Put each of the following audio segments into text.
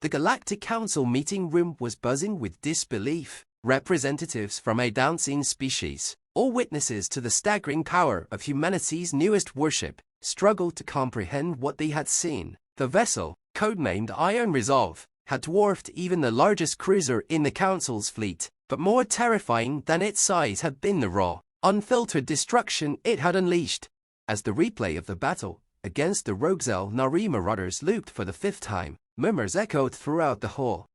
The Galactic Council meeting room was buzzing with disbelief. Representatives from a down-seen species, all witnesses to the staggering power of humanity's newest warship, struggled to comprehend what they had seen. The vessel, codenamed Iron Resolve, had dwarfed even the largest cruiser in the Council's fleet, but more terrifying than its size had been the raw, unfiltered destruction it had unleashed. As the replay of the battle against the rogue Nari marauders looped for the 5th time, murmurs echoed throughout the hall.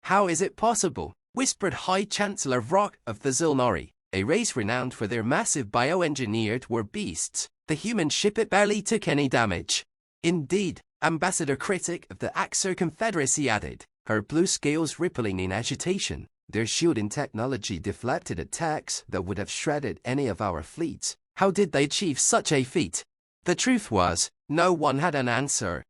"How is it possible?" whispered High Chancellor Vrock of the Zilnari, a race renowned for their massive bioengineered war beasts. "The human ship, it barely took any damage." "Indeed," Ambassador Critic of the Axer Confederacy added, her blue scales rippling in agitation. "Their shielding technology deflected attacks that would have shredded any of our fleets. How did they achieve such a feat?" The truth was, no one had an answer.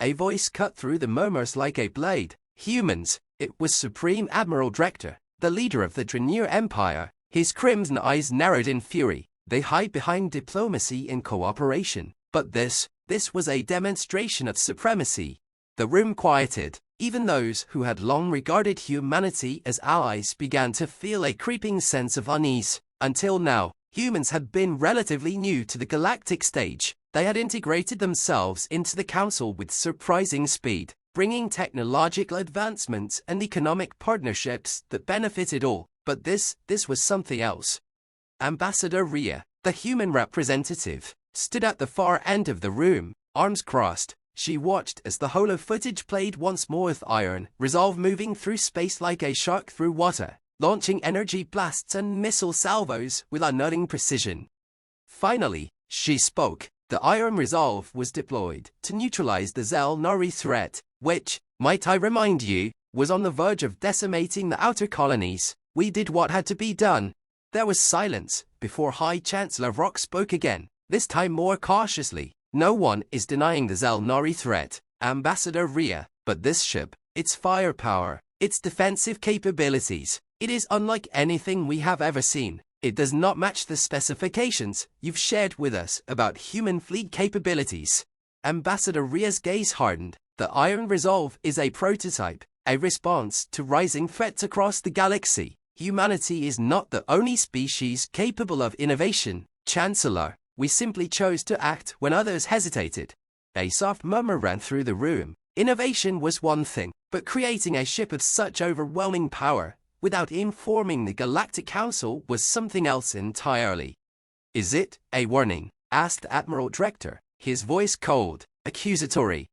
A voice cut through the murmurs like a blade. "Humans." It was Supreme Admiral Drektor, the leader of the Draenir Empire. His crimson eyes narrowed in fury. They hide behind diplomacy and cooperation. But this was a demonstration of supremacy. The room quieted. Even those who had long regarded humanity as allies began to feel a creeping sense of unease. Until now, humans had been relatively new to the galactic stage. They had integrated themselves into the Council with surprising speed, bringing technological advancements and economic partnerships that benefited all. But this was something else. Ambassador Rhea, the human representative, stood at the far end of the room, arms crossed. She watched as the holo footage played once more with Iron Resolve moving through space like a shark through water, launching energy blasts and missile salvos with unnerving precision. Finally, she spoke. The Iron Resolve was deployed to neutralize the Nari threat, which, might I remind you, was on the verge of decimating the outer colonies. We did what had to be done. There was silence before High Chancellor Vrock spoke again, this time more cautiously. "No one is denying the Nari threat, Ambassador Rhea, but this ship, its firepower, its defensive capabilities, it is unlike anything we have ever seen. It does not match the specifications you've shared with us about human fleet capabilities." Ambassador Rhea's gaze hardened. The Iron Resolve is a prototype, a response to rising threats across the galaxy. Humanity is not the only species capable of innovation, Chancellor. We simply chose to act when others hesitated. A soft murmur ran through the room. Innovation was one thing, but creating a ship of such overwhelming power without informing the Galactic Council was something else entirely. "Is it a warning?" asked Admiral Drektor, his voice cold, accusatory.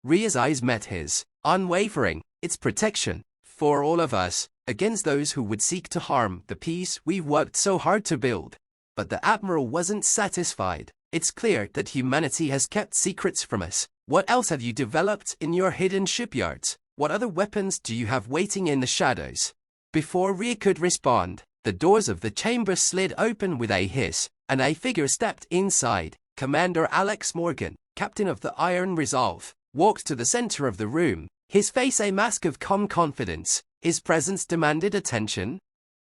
Rhea's eyes met his, unwavering. "It's protection, for all of us, against those who would seek to harm the peace we've worked so hard to build." But the Admiral wasn't satisfied. "It's clear that humanity has kept secrets from us. What else have you developed in your hidden shipyards? What other weapons do you have waiting in the shadows?" Before Rhea could respond, the doors of the chamber slid open with a hiss, and a figure stepped inside. Commander Alex Morgan, captain of the Iron Resolve, walked to the center of the room, his face a mask of calm confidence. His presence demanded attention.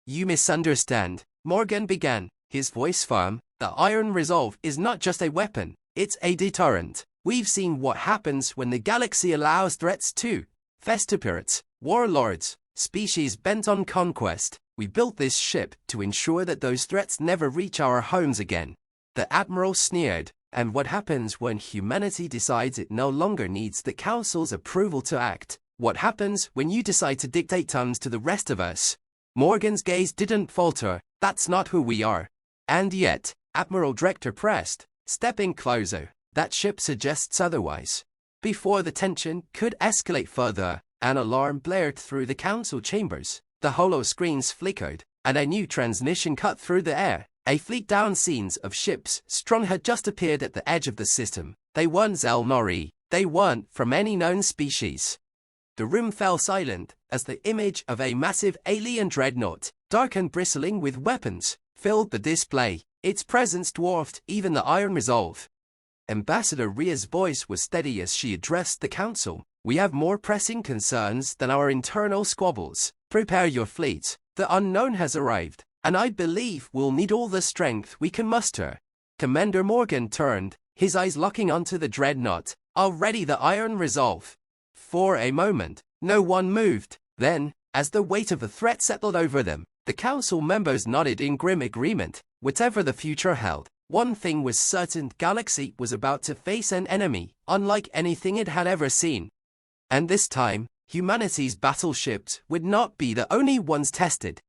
"You misunderstand," Morgan began, his voice firm. "The Iron Resolve is not just a weapon, it's a deterrent. We've seen what happens when the galaxy allows threats to festipirates, warlords, species bent on conquest. We built this ship to ensure that those threats never reach our homes again." The Admiral sneered. "And what happens when humanity decides it no longer needs the Council's approval to act? What happens when you decide to dictate terms to the rest of us?" Morgan's gaze didn't falter. "That's not who we are." "And yet," Admiral Drektor pressed, stepping closer, "that ship suggests otherwise." Before the tension could escalate further, an alarm blared through the Council chambers. The holo screens flickered, and a new transmission cut through the air. A fleet down scenes of ships strung had just appeared at the edge of the system. They weren't Nari. They weren't from any known species. The room fell silent as the image of a massive alien dreadnought, dark and bristling with weapons, filled the display. Its presence dwarfed even the Iron Resolve. Ambassador Rhea's voice was steady as she addressed the Council. "We have more pressing concerns than our internal squabbles. Prepare your fleet. The unknown has arrived, and I believe we'll need all the strength we can muster." Commander Morgan turned, his eyes locking onto the dreadnought, already the Iron Resolve. For a moment, No one moved. Then, as the weight of the threat settled over them, the council members nodded in grim agreement. Whatever the future held, one thing was certain: the galaxy was about to face an enemy unlike anything it had ever seen. And this time, humanity's battleships would not be the only ones tested.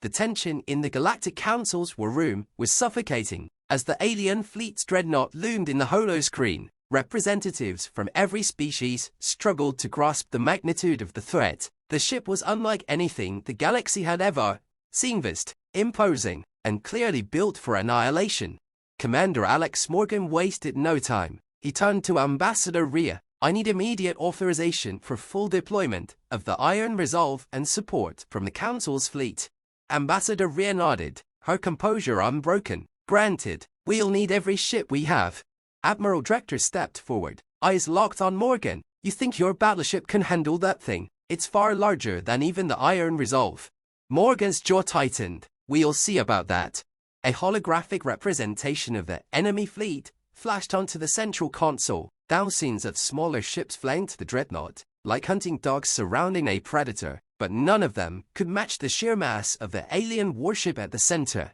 The tension in the Galactic Council's war room was suffocating. As the alien fleet's dreadnought loomed in the holoscreen, representatives from every species struggled to grasp the magnitude of the threat. The ship was unlike anything the galaxy had ever seen, vast, imposing, and clearly built for annihilation. Commander Alex Morgan wasted no time. He turned to Ambassador Rhea. "I need immediate authorization for full deployment of the Iron Resolve and support from the Council's fleet." Ambassador Rhea nodded, her composure unbroken. "Granted, we'll need every ship we have." Admiral Drector stepped forward, eyes locked on Morgan. "You think your battleship can handle that thing? It's far larger than even the Iron Resolve." Morgan's jaw tightened. "We'll see about that." A holographic representation of the enemy fleet flashed onto the central console. Thousands of smaller ships flanked the dreadnought, like hunting dogs surrounding a predator, but none of them could match the sheer mass of the alien warship at the center.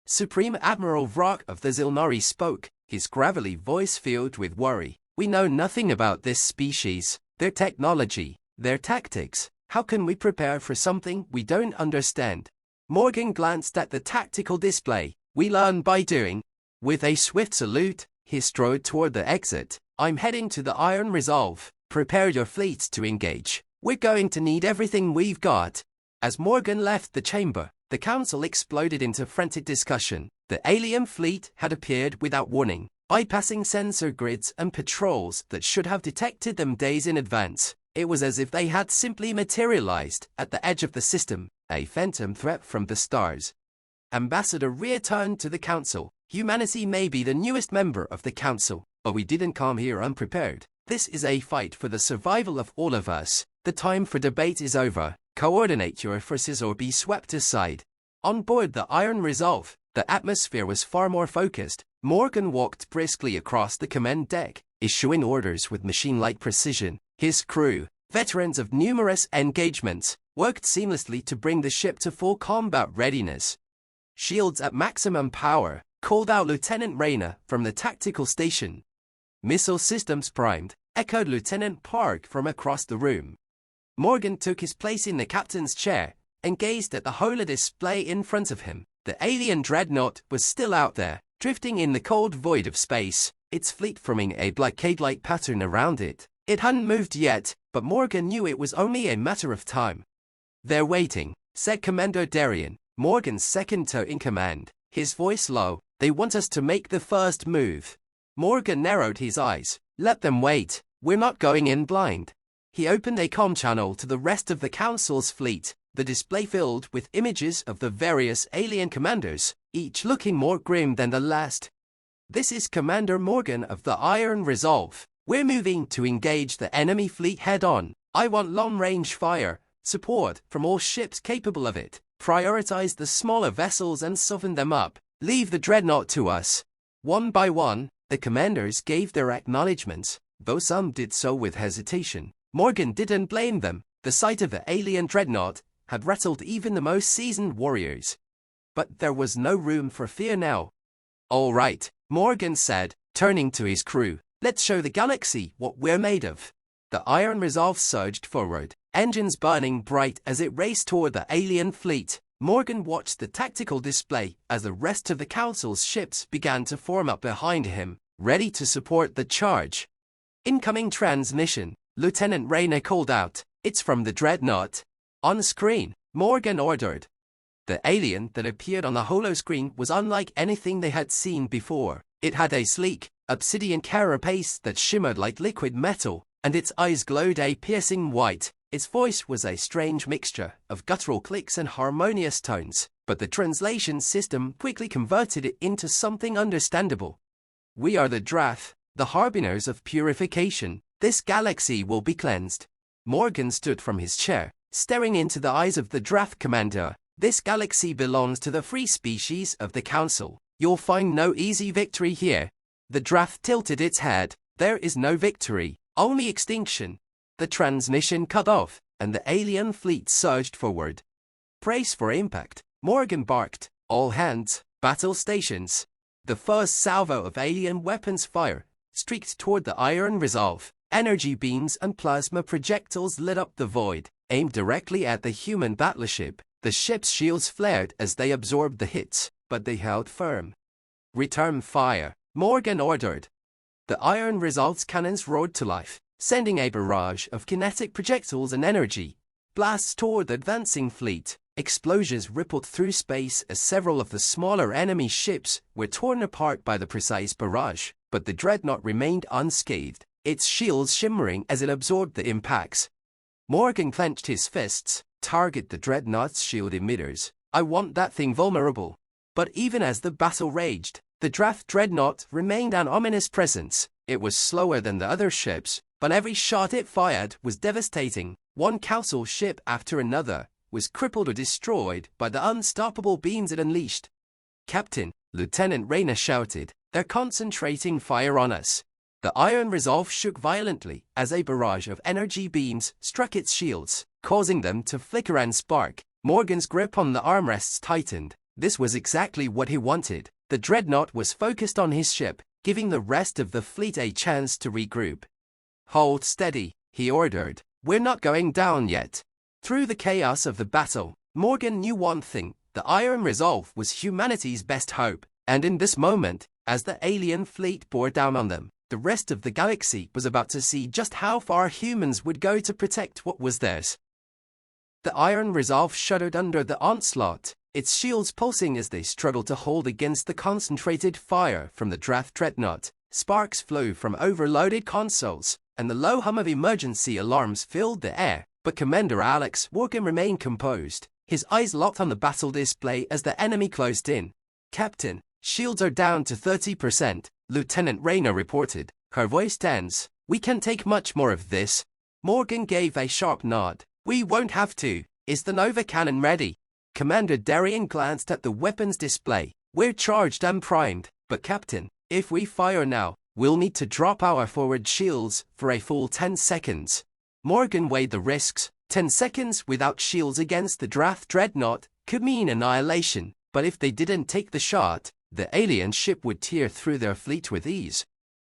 Supreme Admiral Vrock of the Zilnari spoke, his gravelly voice filled with worry. "We know nothing about this species, their technology, their tactics. How can we prepare for something we don't understand?" Morgan glanced at the tactical display. "We learn by doing." With a swift salute, he strode toward the exit. "I'm heading to the Iron Resolve. Prepare your fleets to engage. We're going to need everything we've got." As Morgan left the chamber, the council exploded into frantic discussion. The alien fleet had appeared without warning, bypassing sensor grids and patrols that should have detected them days in advance. It was as if they had simply materialized at the edge of the system, a phantom threat from the stars. Ambassador Rhea turned to the council. "Humanity may be the newest member of the council, but we didn't come here unprepared. This is a fight for the survival of all of us. The time for debate is over. Coordinate your forces or be swept aside." On board the Iron Resolve, the atmosphere was far more focused. Morgan walked briskly across the command deck, issuing orders with machine-like precision. His crew, veterans of numerous engagements, worked seamlessly to bring the ship to full combat readiness. "Shields at maximum power," called out Lieutenant Rayner from the tactical station. "Missile systems primed," echoed Lieutenant Park from across the room. Morgan took his place in the captain's chair and gazed at the holodisplay in front of him. The alien dreadnought was still out there, drifting in the cold void of space, its fleet forming a blockade-like pattern around it. It hadn't moved yet, but Morgan knew it was only a matter of time. "They're waiting," said Commander Darien, Morgan's second-in-command, his voice low. "They want us to make the first move." Morgan narrowed his eyes. "Let them wait. We're not going in blind." He opened a comm channel to the rest of the Council's fleet, the display filled with images of the various alien commanders, each looking more grim than the last. "This is Commander Morgan of the Iron Resolve. We're moving to engage the enemy fleet head-on. I want long-range fire support from all ships capable of it. Prioritize the smaller vessels and soften them up. Leave the dreadnought to us." One by one, the commanders gave their acknowledgements, though some did so with hesitation. Morgan didn't blame them. The sight of the alien dreadnought had rattled even the most seasoned warriors. But there was no room for fear now. "All right," Morgan said, turning to his crew. "Let's show the galaxy what we're made of." The Iron Resolve surged forward, engines burning bright as it raced toward the alien fleet. Morgan watched the tactical display as the rest of the Council's ships began to form up behind him, ready to support the charge. "Incoming transmission," Lieutenant Rayner called out. "It's from the dreadnought." On screen, Morgan ordered. The alien that appeared on the holoscreen was unlike anything they had seen before. It had a sleek, obsidian carapace that shimmered like liquid metal, and its eyes glowed a piercing white. Its voice was a strange mixture of guttural clicks and harmonious tones, but the translation system quickly converted it into something understandable. "We are the Drath, the harbingers of purification. This galaxy will be cleansed." Morgan stood from his chair, staring into the eyes of the Drath commander. "This galaxy belongs to the free species of the Council. You'll find no easy victory here." The Drath tilted its head. "There is no victory, only extinction." the transmission cut off, and the alien fleet surged forward. "Brace for impact," Morgan barked. "All hands, battle stations." The first salvo of alien weapons fire streaked toward the Iron Resolve. Energy beams and plasma projectiles lit up the void, aimed directly at the human battleship. The ship's shields flared as they absorbed the hits, but they held firm. "Return fire," Morgan ordered. The Iron Resolve's cannons roared to life, sending a barrage of kinetic projectiles and energy blasts toward the advancing fleet. Explosions rippled through space as several of the smaller enemy ships were torn apart by the precise barrage, but the dreadnought remained unscathed, its shields shimmering as it absorbed the impacts. Morgan clenched his fists. "Target the dreadnought's shield emitters. I want that thing vulnerable." But even as the battle raged, the draft dreadnought remained an ominous presence. It was slower than the other ships, but every shot it fired was devastating. One council ship after another was crippled or destroyed by the unstoppable beams it unleashed. "Captain," Lieutenant Rayner shouted, "they're concentrating fire on us." The Iron Resolve shook violently as a barrage of energy beams struck its shields, causing them to flicker and spark. Morgan's grip on the armrests tightened. This was exactly what he wanted. The dreadnought was focused on his ship, giving the rest of the fleet a chance to regroup. "Hold steady," he ordered. "We're not going down yet." Through the chaos of the battle, Morgan knew one thing: the Iron Resolve was humanity's best hope. And in this moment, as the alien fleet bore down on them, the rest of the galaxy was about to see just how far humans would go to protect what was theirs. The Iron Resolve shuddered under the onslaught, its shields pulsing as they struggled to hold against the concentrated fire from the draft dreadnought. Sparks flew from overloaded consoles, and the low hum of emergency alarms filled the air. But Commander Alex Morgan remained composed, his eyes locked on the battle display as the enemy closed in. "Captain, shields are down to 30%, Lieutenant Rayner reported, her voice tense. "We can't take much more of this." Morgan gave a sharp nod. "We won't have to. Is the Nova cannon ready?" Commander Darien glanced at the weapons display. "We're charged and primed, but Captain, if we fire now, we'll need to drop our forward shields for a full 10 seconds. Morgan weighed the risks. 10 seconds without shields against the draft dreadnought could mean annihilation, but if they didn't take the shot, the alien ship would tear through their fleet with ease.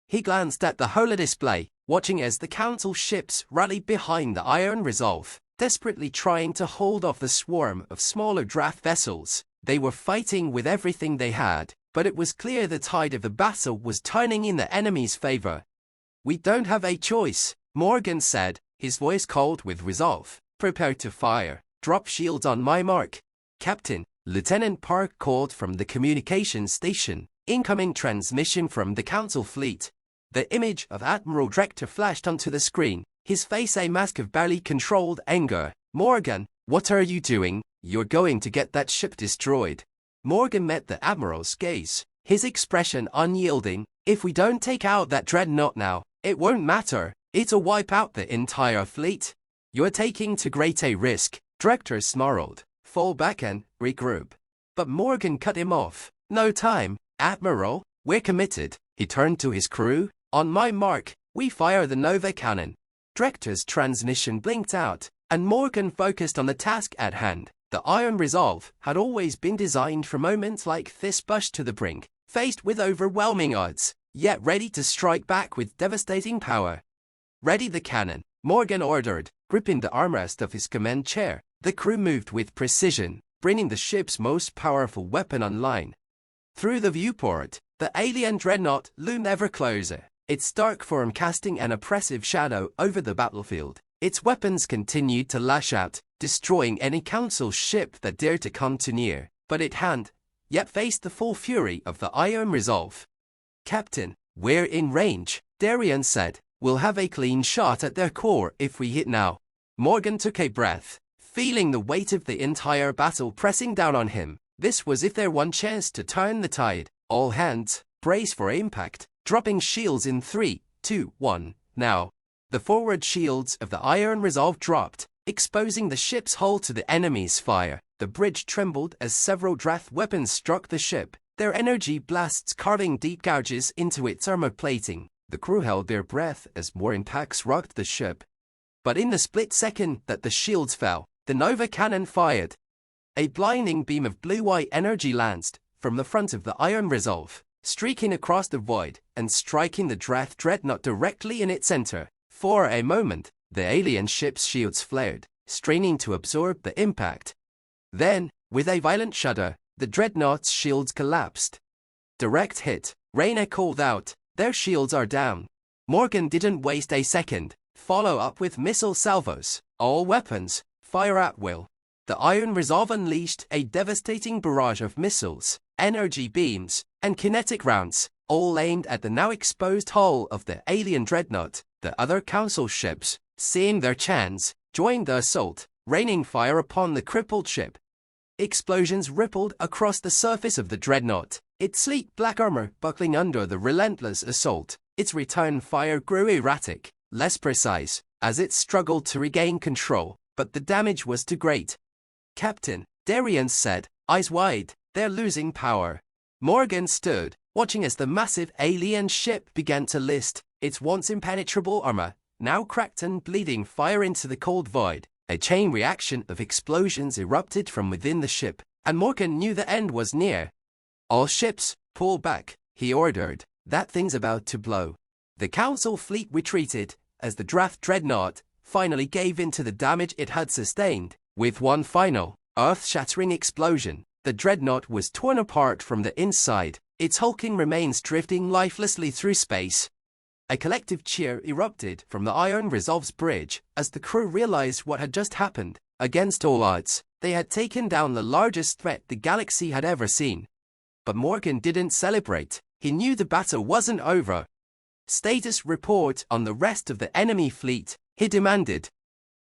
He glanced at the holodisplay, watching as the council ships rallied behind the Iron Resolve, desperately trying to hold off the swarm of smaller draft vessels. They were fighting with everything they had, but it was clear the tide of the battle was turning in the enemy's favor. "We don't have a choice," Morgan said, his voice cold with resolve. "Prepare to fire. Drop shields on my mark." "Captain," Lieutenant Park called from the communications station. "Incoming transmission from the council fleet." The image of Admiral Drector flashed onto the screen, his face a mask of barely controlled anger. "Morgan, what are you doing? You're going to get that ship destroyed." Morgan met the Admiral's gaze, his expression unyielding. "If we don't take out that dreadnought now, it won't matter. It'll wipe out the entire fleet. You're taking too great a risk." Drector snarled. "Fall back and regroup." But Morgan cut him off. "No time, Admiral. We're committed." He turned to his crew. "On my mark, we fire the Nova cannon." Drector's transmission blinked out, and Morgan focused on the task at hand. The Iron Resolve had always been designed for moments like this, pushed to the brink, faced with overwhelming odds, yet ready to strike back with devastating power. "Ready the cannon," Morgan ordered, gripping the armrest of his command chair. The crew moved with precision, bringing the ship's most powerful weapon online. Through the viewport, the alien dreadnought loomed ever closer, its dark form casting an oppressive shadow over the battlefield. Its weapons continued to lash out, destroying any council ship that dared to come too near, but it hadn't yet faced the full fury of the Iron Resolve. "Captain, we're in range," Darien said. "We'll have a clean shot at their core if we hit now." Morgan took a breath, feeling the weight of the entire battle pressing down on him. This was if their one chance to turn the tide. "All hands, brace for impact. Dropping shields in 3, 2, 1, now." The forward shields of the Iron Resolve dropped, exposing the ship's hull to the enemy's fire. The bridge trembled as several draft weapons struck the ship, their energy blasts carving deep gouges into its armor plating. The crew held their breath as more impacts rocked the ship. But in the split second that the shields fell, the Nova cannon fired. A blinding beam of blue-white energy lanced from the front of the Iron Resolve, streaking across the void and striking the Drath Dreadnought directly in its center. For a moment, the alien ship's shields flared, straining to absorb the impact. Then, with a violent shudder, the Dreadnought's shields collapsed. Direct hit, Reyna called out, "Their shields are down." Morgan didn't waste a second. Follow up with missile salvos. All weapons, fire at will. The Iron Resolve unleashed a devastating barrage of missiles, energy beams, and kinetic rounds, all aimed at the now exposed hull of the alien dreadnought. The other Council ships, seeing their chance, joined the assault, raining fire upon the crippled ship. Explosions rippled across the surface of the dreadnought, its sleek black armor buckling under the relentless assault. Its return fire grew erratic, less precise, as it struggled to regain control, but the damage was too great. "Captain," Darian said, eyes wide, "they're losing power." Morgan stood, watching as the massive alien ship began to list, its once impenetrable armor, now cracked and bleeding fire into the cold void. A chain reaction of explosions erupted from within the ship, and Morgan knew the end was near. "All ships, pull back," he ordered. "That thing's about to blow." The Council fleet retreated, as the Drath Dreadnought finally gave in to the damage it had sustained. With one final, earth-shattering explosion, the Dreadnought was torn apart from the inside, its hulking remains drifting lifelessly through space. A collective cheer erupted from the Iron Resolve's bridge as the crew realized what had just happened. Against all odds, they had taken down the largest threat the galaxy had ever seen. But Morgan didn't celebrate. He knew the battle wasn't over. "Status report on the rest of the enemy fleet," he demanded.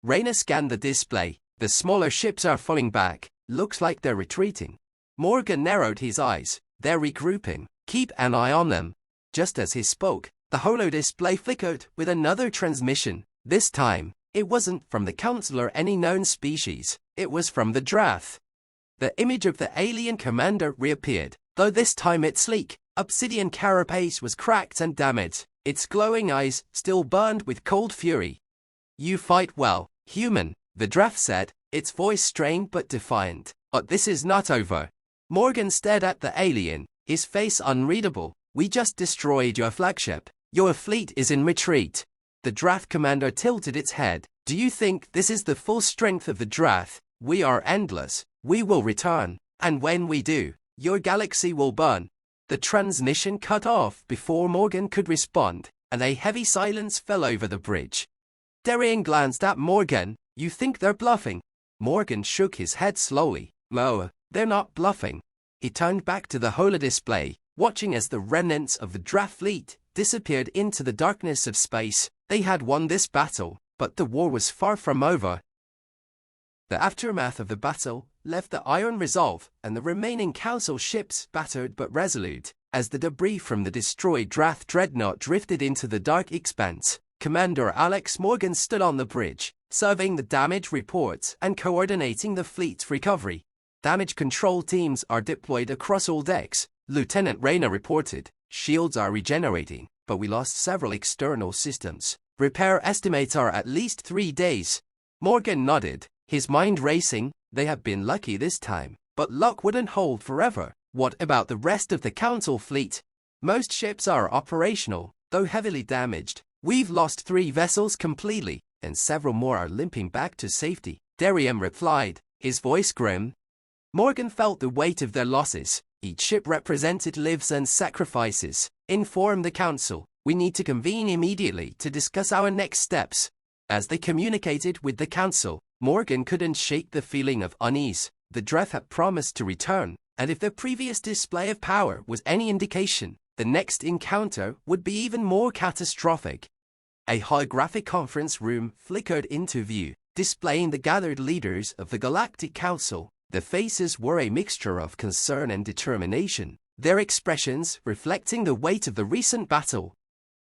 Reyna scanned the display. "The smaller ships are falling back. Looks like they're retreating." Morgan narrowed his eyes. "They're regrouping. Keep an eye on them." Just as he spoke, the holo display flickered with another transmission. This time, it wasn't from the Council or any known species. It was from the Drath. The image of the alien commander reappeared, though this time its sleek, obsidian carapace was cracked and damaged. Its glowing eyes still burned with cold fury. "You fight well, human," the Drath said, its voice strained but defiant. "But this is not over." Morgan stared at the alien, his face unreadable. "We just destroyed your flagship. Your fleet is in retreat." The Drath commander tilted its head. "Do you think this is the full strength of the Drath? We are endless. We will return. And when we do, your galaxy will burn." The transmission cut off before Morgan could respond, and a heavy silence fell over the bridge. Darian glanced at Morgan. "You think they're bluffing?" Morgan shook his head slowly. "No, they're not bluffing." He turned back to the holodisplay, watching as the remnants of the Drath fleet disappeared into the darkness of space. They had won this battle, but the war was far from over. The aftermath of the battle left the Iron Resolve and the remaining Council ships battered but resolute. As the debris from the destroyed Drath Dreadnought drifted into the dark expanse, Commander Alex Morgan stood on the bridge, surveying the damage reports and coordinating the fleet's recovery. "Damage control teams are deployed across all decks," Lieutenant Reyna reported. "Shields are regenerating, but we lost several external systems. Repair estimates are at least 3 days." Morgan nodded, his mind racing. They had been lucky this time, but luck wouldn't hold forever. What about the rest of the Council fleet? "Most ships are operational, though heavily damaged. We've lost 3 vessels completely, and several more are limping back to safety," Darian replied, his voice grim. Morgan felt the weight of their losses. Each ship represented lives and sacrifices. "Inform the Council. We need to convene immediately to discuss our next steps." As they communicated with the Council, Morgan couldn't shake the feeling of unease. The Drath had promised to return, and if their previous display of power was any indication, the next encounter would be even more catastrophic. A holographic conference room flickered into view, displaying the gathered leaders of the Galactic Council. The faces were a mixture of concern and determination, their expressions reflecting the weight of the recent battle.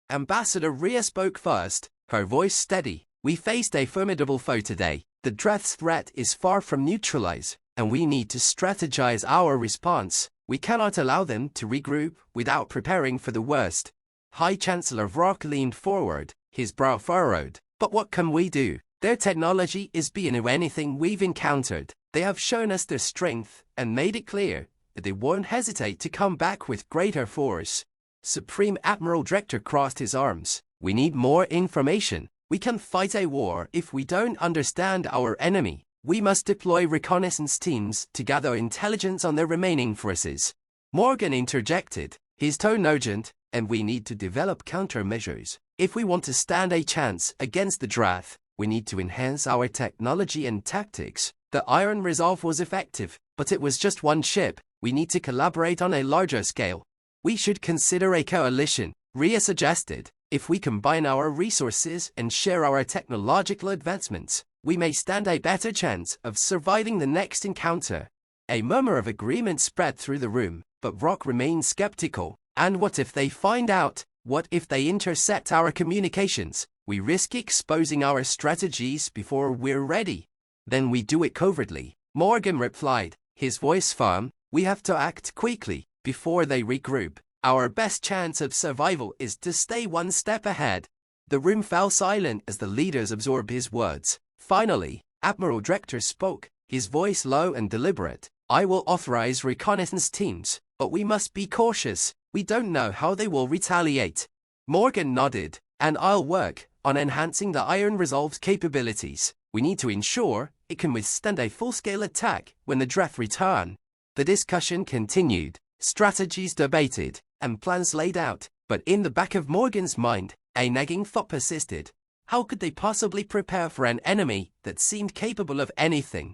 Ambassador Rhea spoke first, her voice steady. "We faced a formidable foe today. The Drath's threat is far from neutralized, and we need to strategize our response. We cannot allow them to regroup without preparing for the worst." High Chancellor Vrock leaned forward, his brow furrowed. "But what can we do? Their technology is beyond anything we've encountered. They have shown us their strength and made it clear that they won't hesitate to come back with greater force. Supreme Admiral Director crossed his arms. We need more information. We can fight a war if we don't understand our enemy. We must deploy reconnaissance teams to gather intelligence on their remaining forces. Morgan interjected, his tone urgent, and we need to develop countermeasures. If we want to stand a chance against the Drath, we need to enhance our technology and tactics. The Iron Resolve was effective, but it was just one ship. We need to collaborate on a larger scale. We should consider a coalition, Rhea suggested. If we combine our resources and share our technological advancements, we may stand a better chance of surviving the next encounter. A murmur of agreement spread through the room, but Rock remained skeptical. And what if they find out? What if they intercept our communications? We risk exposing our strategies before we're ready. Then we do it covertly, Morgan replied, his voice firm. We have to act quickly, before they regroup. Our best chance of survival is to stay one step ahead. The room fell silent as the leaders absorbed his words. Finally, Admiral Director spoke, his voice low and deliberate. I will authorize reconnaissance teams, but we must be cautious. We don't know how they will retaliate. Morgan nodded, and I'll work on enhancing the Iron Resolve's capabilities. We need to ensure it can withstand a full-scale attack when the Drath return. The discussion continued, strategies debated, and plans laid out, but in the back of Morgan's mind, a nagging thought persisted. How could they possibly prepare for an enemy that seemed capable of anything?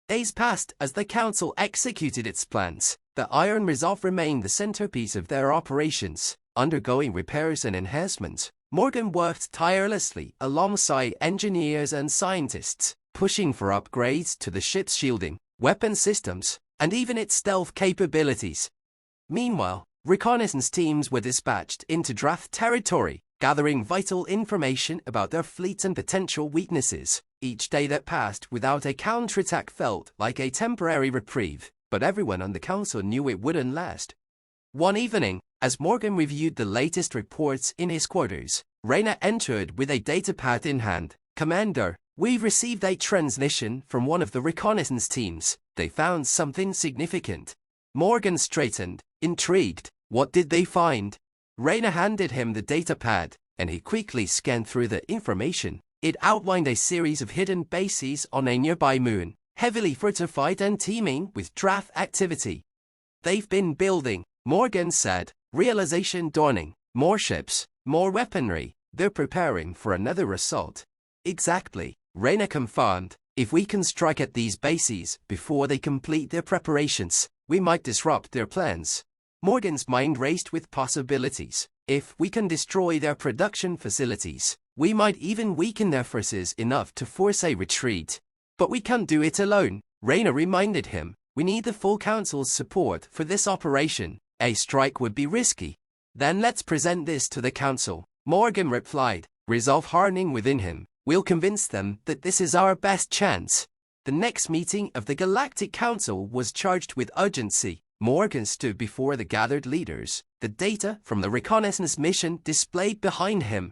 Days passed as the Council executed its plans. The Iron Resolve remained the centerpiece of their operations, undergoing repairs and enhancements. Morgan worked tirelessly alongside engineers and scientists, pushing for upgrades to the ship's shielding, weapon systems, and even its stealth capabilities. Meanwhile, reconnaissance teams were dispatched into Drath territory, gathering vital information about their fleets and potential weaknesses. Each day that passed without a counterattack felt like a temporary reprieve, but everyone on the council knew it wouldn't last. One evening, as Morgan reviewed the latest reports in his quarters, Reyna entered with a datapad in hand. Commander, we've received a transmission from one of the reconnaissance teams. They found something significant. Morgan straightened, intrigued. What did they find? Reyna handed him the datapad, and he quickly scanned through the information. It outlined a series of hidden bases on a nearby moon, heavily fortified and teeming with Drath activity. They've been building, Morgan said, realization dawning. More ships, more weaponry. They're preparing for another assault. Exactly, Reyna confirmed. If we can strike at these bases before they complete their preparations, we might disrupt their plans. Morgan's mind raced with possibilities. If we can destroy their production facilities, we might even weaken their forces enough to force a retreat. But we can't do it alone, Reyna reminded him. We need the full council's support for this operation. A strike would be risky. Then let's present this to the council, Morgan replied, resolve hardening within him. We'll convince them that this is our best chance. The next meeting of the Galactic Council was charged with urgency. Morgan stood before the gathered leaders, the data from the reconnaissance mission displayed behind him.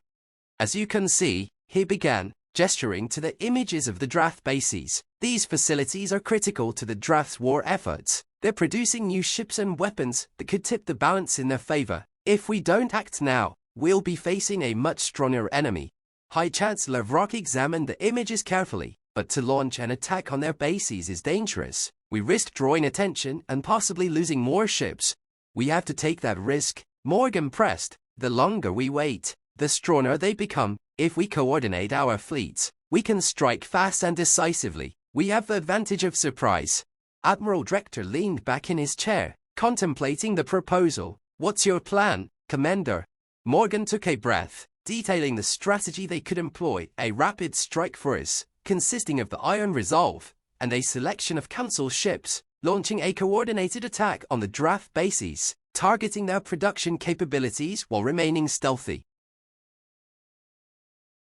As you can see, he began, gesturing to the images of the Drath bases. These facilities are critical to the Drath's war efforts. They're producing new ships and weapons that could tip the balance in their favor. If we don't act now, we'll be facing a much stronger enemy. High Chancellor Vrock examined the images carefully, but to launch an attack on their bases is dangerous. We risk drawing attention and possibly losing more ships. We have to take that risk, Morgan pressed. The longer we wait, the stronger they become. If we coordinate our fleets, we can strike fast and decisively. We have the advantage of surprise. Admiral Director leaned back in his chair, contemplating the proposal. What's your plan, Commander? Morgan took a breath, detailing the strategy they could employ. A rapid strike force, consisting of the Iron Resolve, and a selection of Council ships, launching a coordinated attack on the Drath bases, targeting their production capabilities while remaining stealthy.